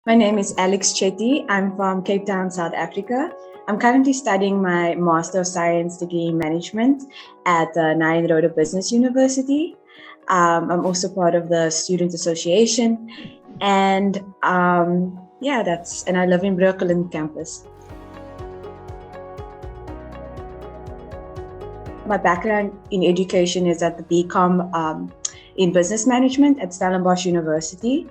My name is Alex Chetty. I'm from Cape Town, South Africa. I'm currently studying my Master of Science degree in Management at the Nyenrode Business University. I'm also part of the Student Association, and I live in Breukelen campus. My background in education is at the BCom in business management at Stellenbosch University.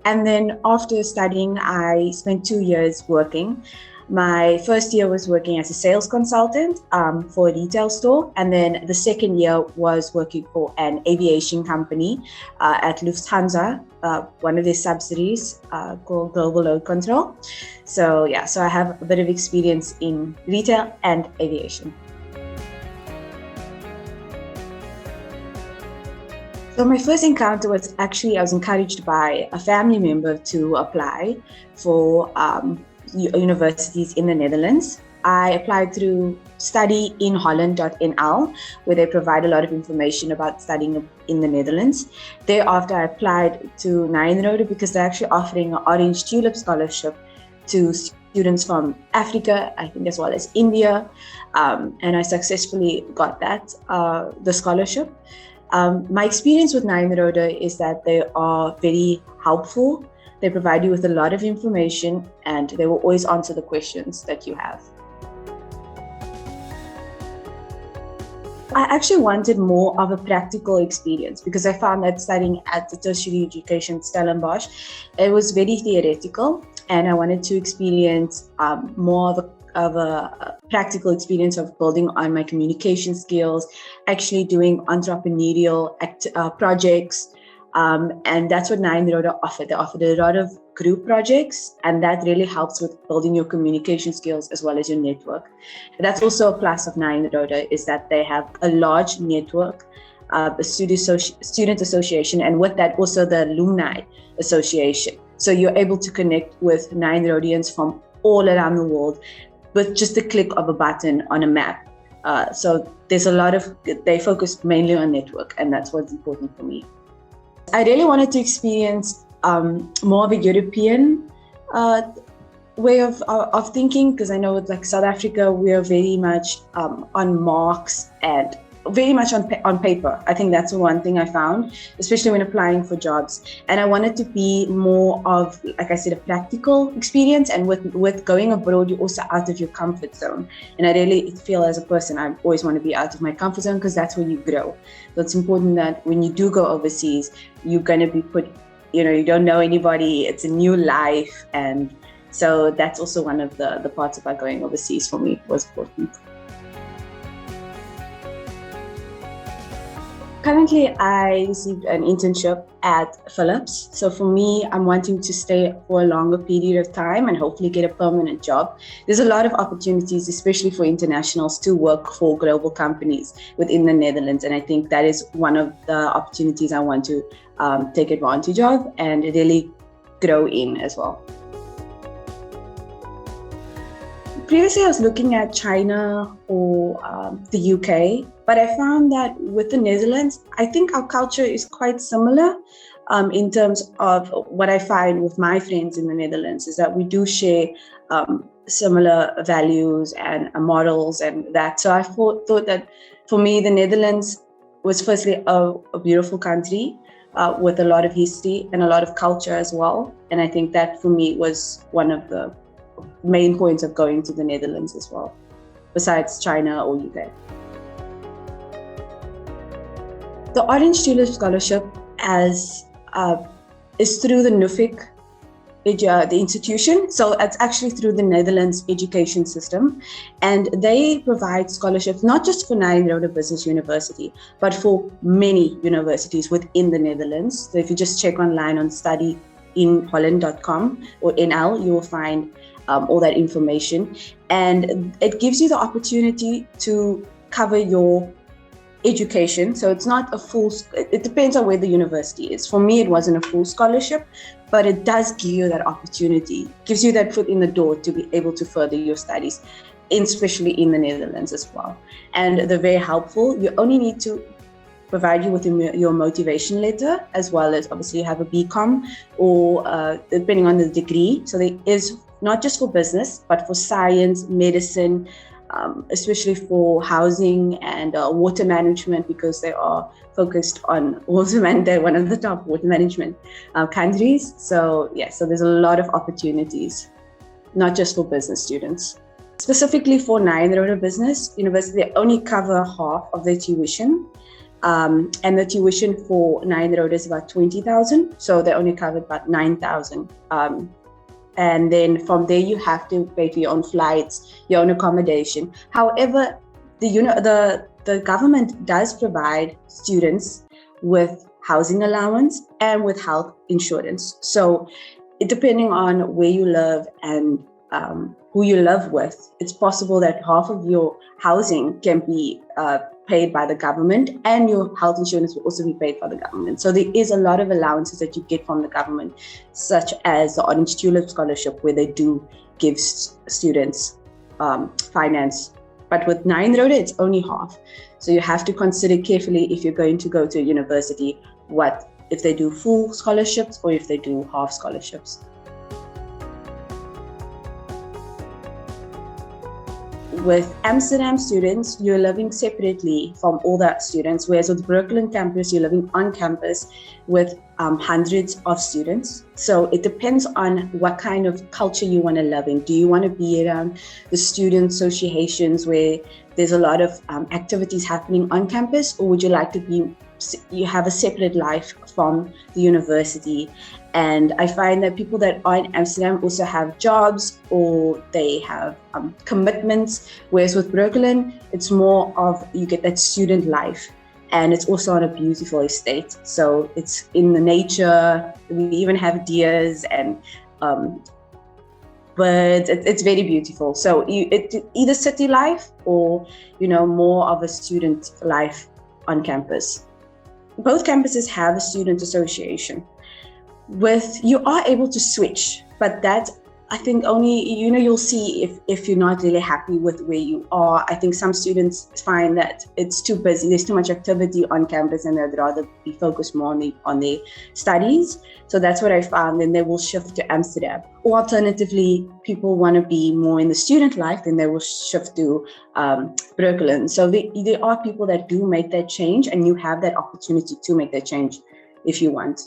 And then after studying, I spent 2 years working. My first year was working as a sales consultant for a retail store. And then the second year was working for an aviation company at Lufthansa, one of their subsidiaries called Global Load Control. So I have a bit of experience in retail and aviation. So my first encounter was actually, I was encouraged by a family member to apply for universities in the Netherlands. I applied through studyinholland.nl, where they provide a lot of information about studying in the Netherlands. Thereafter, I applied to Nyenrode because they're actually offering an Orange Tulip scholarship to students from Africa, I think, as well as India. And I successfully got that, the scholarship. My experience with Nyenrode is that they are very helpful. They provide you with a lot of information and they will always answer the questions that you have. I actually wanted more of a practical experience because I found that studying at the tertiary education Stellenbosch, it was very theoretical, and I wanted to experience more of a practical experience of building on my communication skills, actually doing entrepreneurial projects. And that's what Nyenrode offered. They offered a lot of group projects, and that really helps with building your communication skills as well as your network. That's also a plus of Nyenrode, is that they have a large network, a student association, and with that also the alumni association. So you're able to connect with Nyenrodians from all around the world with just the click of a button on a map. So there's a lot of, they focus mainly on network, and that's what's important for me. I really wanted to experience more of a European way of thinking, because I know with like South Africa, we are very much on marks and very much on paper. I think that's one thing I found, especially when applying for jobs. And I wanted to be more of, like I said, a practical experience. And with going abroad, you're also out of your comfort zone. And I really feel as a person, I always want to be out of my comfort zone because that's where you grow. So it's important that when you do go overseas, you're going to be put, you don't know anybody. It's a new life. And so that's also one of the parts about going overseas for me was important. Currently, I received an internship at Philips. So for me, I'm wanting to stay for a longer period of time and hopefully get a permanent job. There's a lot of opportunities, especially for internationals, to work for global companies within the Netherlands. And I think that is one of the opportunities I want to take advantage of and really grow in as well. Previously, I was looking at China or the UK, but I found that with the Netherlands, I think our culture is quite similar in terms of what I find with my friends in the Netherlands is that we do share similar values and models and that. So I thought that for me, the Netherlands was firstly a beautiful country with a lot of history and a lot of culture as well. And I think that for me was one of the main points of going to the Netherlands as well, besides China or UK. The Orange Tulip Scholarship is through the NUFIC, the institution. So it's actually through the Netherlands education system. And they provide scholarships, not just for Nyenrode Business University, but for many universities within the Netherlands. So if you just check online on studyinholland.com or NL, you will find all that information. And it gives you the opportunity to cover your education. So it's not a full, it depends on where the university is. For me, it wasn't a full scholarship, but it does give you that opportunity, gives you that foot in the door to be able to further your studies, especially in the Netherlands as well. And they're very helpful. You only need to provide you with your motivation letter, as well as obviously you have a BCom or depending on the degree. So there is not just for business, but for science, medicine, especially for housing and water management, because they are focused on water management. They're one of the top water management countries. So yeah, so there's a lot of opportunities, not just for business students. Specifically for Nyenrode Business University, they only cover half of their tuition. And the tuition for Nyenrode is about 20,000. So they only covered about 9,000. And then from there, you have to pay for your own flights, your own accommodation. However, the government does provide students with housing allowance and with health insurance. So depending on where you live and who you live with, it's possible that half of your housing can be paid by the government, and your health insurance will also be paid by the government. So there is a lot of allowances that you get from the government, such as the Orange Tulip scholarship, where they do give students finance. But with Nyenrode, it's only half. So you have to consider carefully if you're going to go to a university, if they do full scholarships or if they do half scholarships. With Amsterdam students, you're living separately from all the students, whereas with Breukelen campus, you're living on campus with hundreds of students. So it depends on what kind of culture you want to live in. Do you want to be around the student associations where there's a lot of activities happening on campus, or would you like to you have a separate life from the university? And I find that people that are in Amsterdam also have jobs or they have commitments, whereas with Breukelen, it's more of you get that student life. And it's also on a beautiful estate. So it's in the nature. We even have deers and birds. It's very beautiful. So it's either city life or, more of a student life on campus. Both campuses have a student association. You are able to switch, but that I think only, you'll see if you're not really happy with where you are. I think some students find that it's too busy, there's too much activity on campus, and they'd rather be focused more on their studies. So that's what I found, and they will shift to Amsterdam. Or alternatively, people want to be more in the student life, then they will shift to Breukelen. So there are people that do make that change, and you have that opportunity to make that change if you want.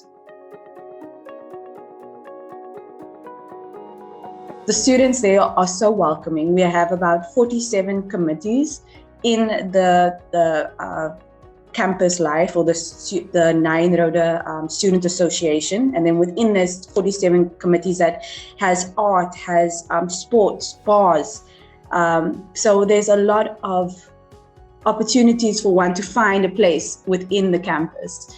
The students there are so welcoming. We have about 47 committees in the campus life, or the Nyenrode Student Association. And then within this 47 committees that has art, has sports, bars. So there's a lot of opportunities for one to find a place within the campus.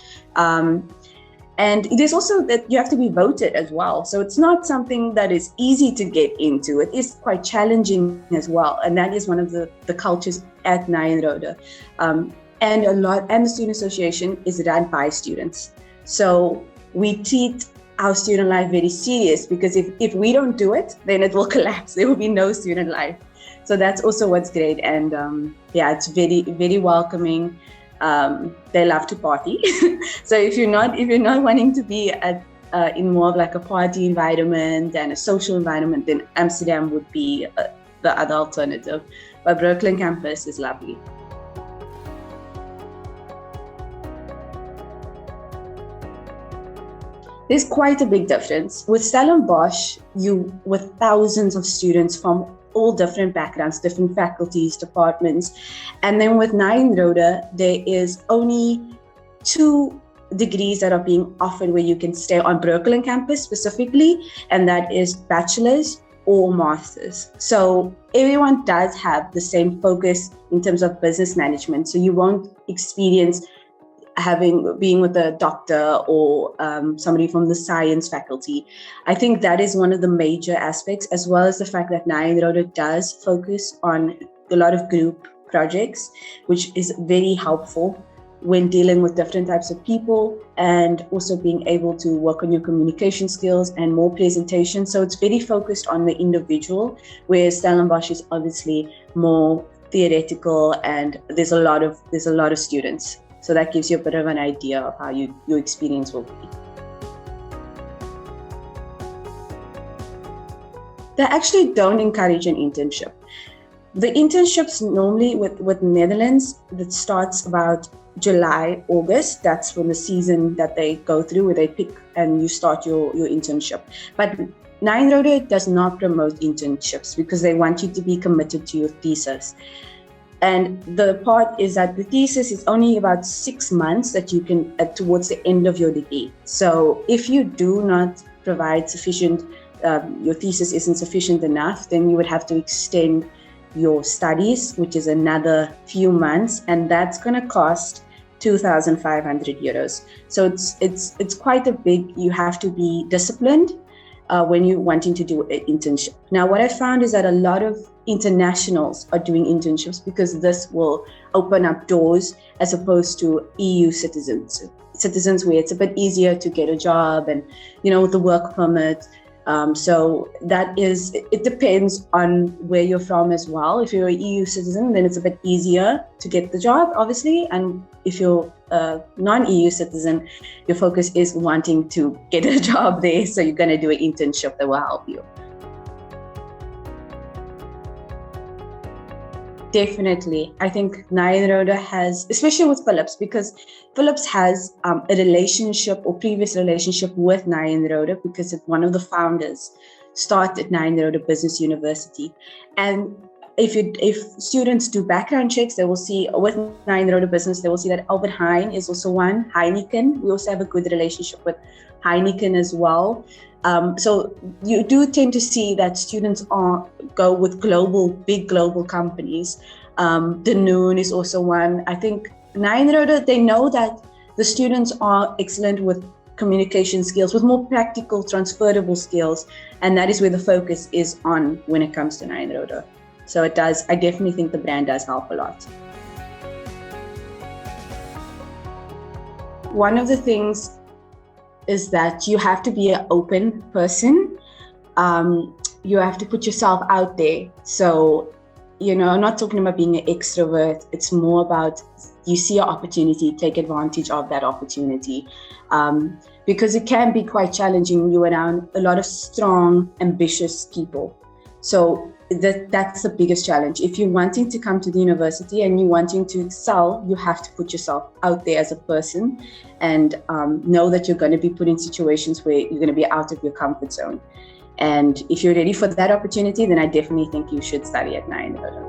And there's also that you have to be voted as well. So it's not something that is easy to get into. It is quite challenging as well. And that is one of the cultures at Nyenrode. And the Student Association is run by students. So we treat our student life very serious, because if we don't do it, then it will collapse. There will be no student life. So that's also what's great. And it's very, very welcoming. They love to party. So if you're not wanting to be in more of like a party environment and a social environment, then Amsterdam would be the other alternative. But Breukelen campus is lovely. There's quite a big difference. With Stellenbosch, with thousands of students from all different backgrounds, different faculties, departments. And then with Nyenrode, there is only 2 degrees that are being offered where you can stay on Breukelen campus specifically, and that is bachelor's or master's. So everyone does have the same focus in terms of business management. So you won't experience being with a doctor or somebody from the science faculty. I think that is one of the major aspects, as well as the fact that Nyenrode does focus on a lot of group projects, which is very helpful when dealing with different types of people, and also being able to work on your communication skills and more presentation. So it's very focused on the individual, whereas Stellenbosch is obviously more theoretical, and there's a lot of students. So that gives you a bit of an idea of how your experience will be. They actually don't encourage an internship. The internships normally with Netherlands, that starts about July, August. That's when the season that they go through, where they pick and you start your internship. But Nyenrode does not promote internships because they want you to be committed to your thesis. And the part is that the thesis is only about 6 months that you can, towards the end of your degree. So if you do not provide sufficient, your thesis isn't sufficient enough, then you would have to extend your studies, which is another few months, and that's going to cost 2,500 euros. So it's quite a big, you have to be disciplined when you're wanting to do an internship. Now, what I found is that a lot of internationals are doing internships because this will open up doors as opposed to EU citizens where it's a bit easier to get a job and, with the work permit. So that is, it depends on where you're from as well. If you're an EU citizen, then it's a bit easier to get the job, obviously. And if you're a non-EU citizen, your focus is wanting to get a job there. So you're going to do an internship that will help you. Definitely. I think Nyenrode has, especially with Philips, because Philips has a relationship or previous relationship with Nyenrode because one of the founders started Nyenrode Business University. And if students do background checks, they will see with Nyenrode Business, they will see that Albert Heijn is also one, Heineken. We also have a good relationship with Heineken as well. So you do tend to see that students go with big global companies. Danone is also one. I think Nyenrode, they know that the students are excellent with communication skills, with more practical, transferable skills, and that is where the focus is on when it comes to Nyenrode. So it does. I definitely think the brand does help a lot. One of the things is that you have to be an open person. You have to put yourself out there. So, I'm not talking about being an extrovert. It's more about you see an opportunity, take advantage of that opportunity. Because it can be quite challenging. You're around a lot of strong, ambitious people. So that's the biggest challenge. If you're wanting to come to the university and you're wanting to excel, you have to put yourself out there as a person and know that you're going to be put in situations where you're going to be out of your comfort zone. And if you're ready for that opportunity, then I definitely think you should study at Nyenrode.